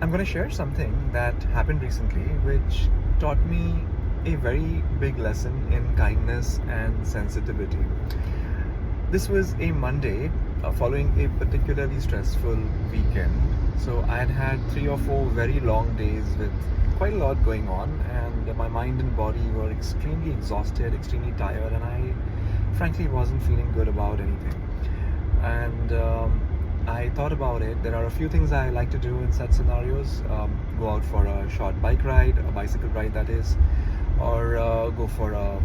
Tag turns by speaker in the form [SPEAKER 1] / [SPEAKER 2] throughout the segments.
[SPEAKER 1] I'm going to share something that happened recently which taught me a very big lesson in kindness and sensitivity. This was a Monday following a particularly stressful weekend. So I had had 3 or 4 very long days with quite a lot going on, and my mind and body were extremely exhausted, extremely tired, and I frankly wasn't feeling good about anything. And I thought about it. There are a few things I like to do in such scenarios: go out for a short bike ride, a bicycle ride that is, or go for a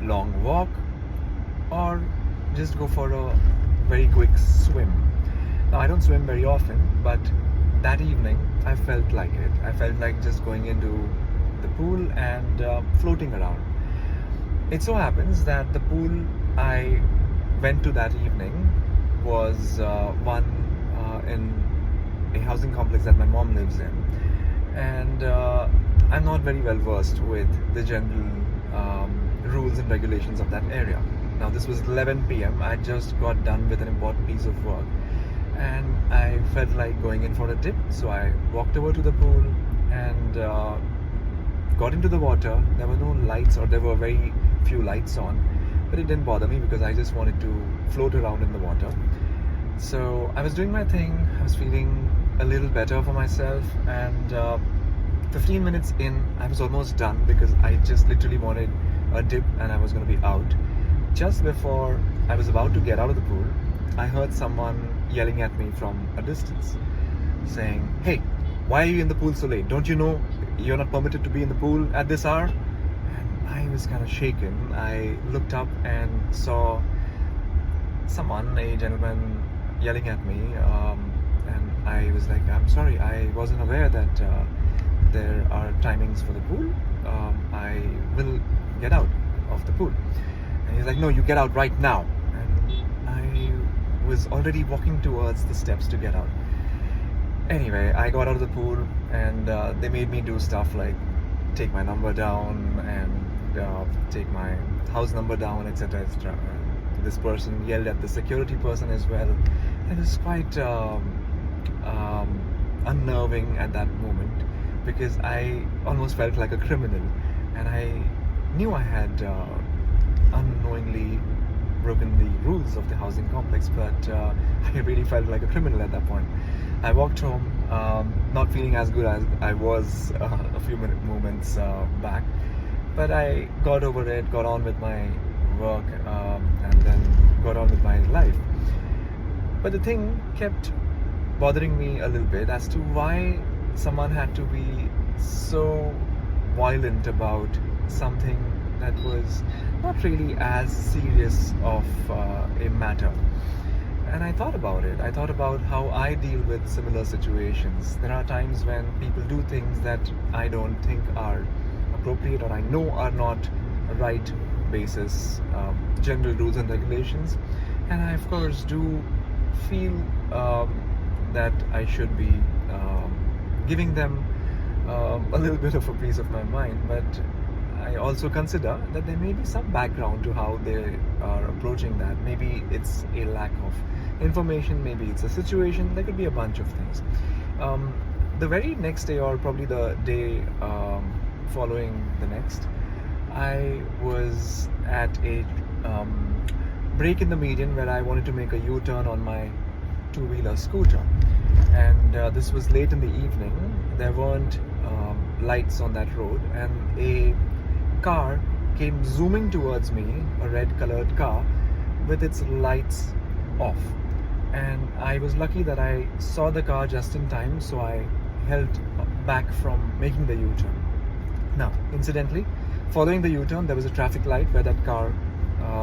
[SPEAKER 1] long walk, or just go for a very quick swim. Now, I don't swim very often, but that evening I felt like it. I felt like just going into the pool and floating around. It so happens that the pool I went to that evening was one in a housing complex that my mom lives in. And I'm not very well versed with the general rules and regulations of that area. Now, this was 11 p.m. I just got done with an important piece of work, and I felt like going in for a dip. So I walked over to the pool and got into the water. There were no lights, or there were very few lights on, but it didn't bother me because I just wanted to float around in the water. So I was doing my thing. I was feeling a little better for myself, and 15 minutes in, I was almost done because I just literally wanted a dip and I was going to be out. Just before I was about to get out of the pool, I heard someone yelling at me from a distance, saying, "Hey, why are you in the pool so late? Don't you know you're not permitted to be in the pool at this hour?" And I was kind of shaken. I looked up and saw someone, a gentleman, yelling at me, and I was like, "I'm sorry, I wasn't aware that there are timings for the pool. I will get out of the pool." And he's like, "No, you get out right now." And I was already walking towards the steps to get out. Anyway, I got out of the pool, and they made me do stuff like take my number down and take my house number down, etc., etc. This person yelled at the security person as well. It was quite unnerving at that moment because I almost felt like a criminal, and I knew I had unknowingly broken the rules of the housing complex, but I really felt like a criminal at that point. I walked home, not feeling as good as I was a few moments back, but I got over it, got on with my work, and then got on with my life. But the thing kept bothering me a little bit as to why someone had to be so violent about something that was not really as serious of a matter. And I thought about it. I thought about how I deal with similar situations. There are times when people do things that I don't think are appropriate, or I know are not right basis general rules and regulations, and I of course do feel that I should be giving them a little bit of a piece of my mind, but I also consider that there may be some background to how they are approaching that. Maybe it's a lack of information, maybe it's a situation, there could be a bunch of things. The very next day, or probably the day following the next, I was at a break in the median where I wanted to make a U-turn on my two-wheeler scooter, and this was late in the evening. There weren't lights on that road, and a car came zooming towards me, a red colored car with its lights off, and I was lucky that I saw the car just in time, so I held back from making the U-turn. Now, incidentally, following the U-turn, there was a traffic light where that car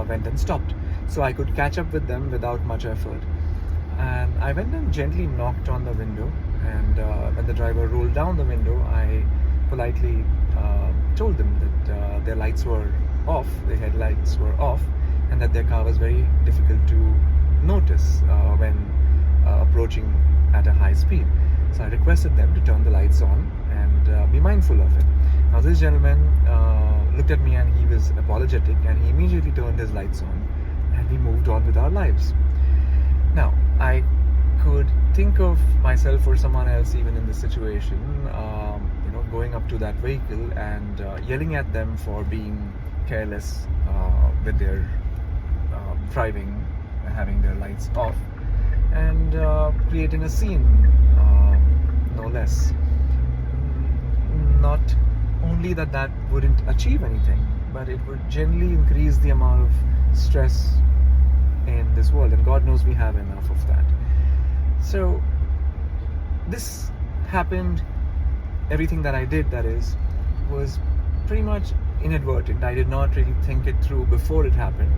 [SPEAKER 1] went and stopped, so I could catch up with them without much effort. And I went and gently knocked on the window, and when the driver rolled down the window, I politely told them that their lights were off, their headlights were off, and that their car was very difficult to notice when approaching at a high speed. So I requested them to turn the lights on and be mindful of it. Now, this gentleman looked at me and he was apologetic, and he immediately turned his lights on and we moved on with our lives. Now, I could think of myself or someone else even in this situation, going up to that vehicle and yelling at them for being careless with their driving, having their lights off, and creating a scene, no less. Not only that wouldn't achieve anything, but it would generally increase the amount of stress in this world, and God knows we have enough of that. So this happened, everything that I did, that is, was pretty much inadvertent. I did not really think it through before it happened,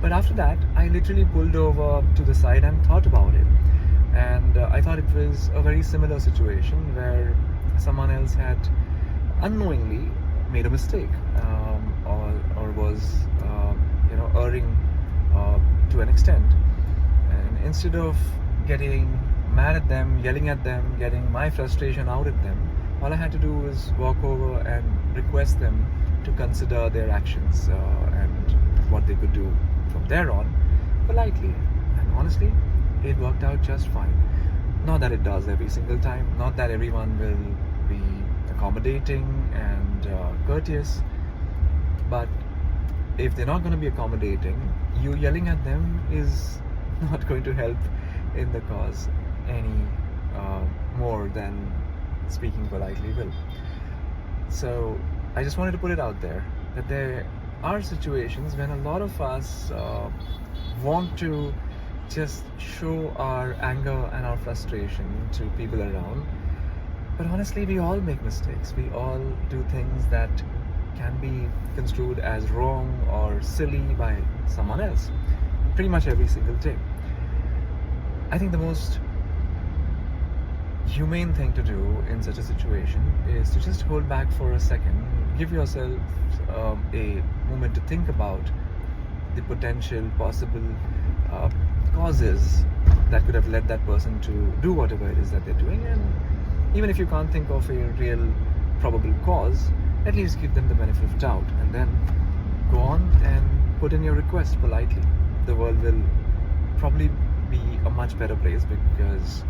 [SPEAKER 1] but after that I literally pulled over to the side and thought about it, and I thought it was a very similar situation where someone else had unknowingly made a mistake, or was erring to an extent, and instead of getting mad at them, yelling at them, getting my frustration out at them, all I had to do was walk over and request them to consider their actions and what they could do from there on politely. And honestly, it worked out just fine. Not that it does every single time, not that everyone will be accommodating and courteous, but if they're not going to be accommodating, you yelling at them is not going to help in the cause any more than speaking politely will. So I just wanted to put it out there that there are situations when a lot of us want to just show our anger and our frustration to people around, but honestly, we all make mistakes. We all do things that can be construed as wrong or silly by someone else pretty much every single day. I think the most humane thing to do in such a situation is to just hold back for a second, give yourself a moment to think about the potential possible causes that could have led that person to do whatever it is that they're doing, and even if you can't think of a real probable cause, at least give them the benefit of doubt, and then go on and put in your request politely. The world will probably be a much better place because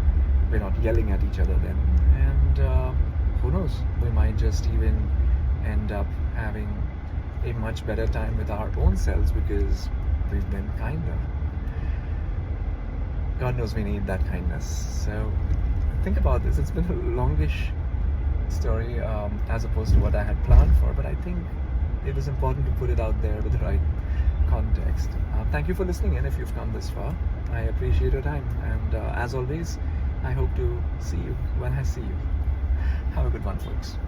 [SPEAKER 1] we're not yelling at each other then, and who knows, we might just even end up having a much better time with our own selves because we've been kinder. God knows we need that kindness. So think about this. It's been a longish story as opposed to what I had planned for, but I think it was important to put it out there with the right context. Thank you for listening in if you've come this far. I appreciate your time, and as always, I hope to see you when I see you. Have a good one, folks.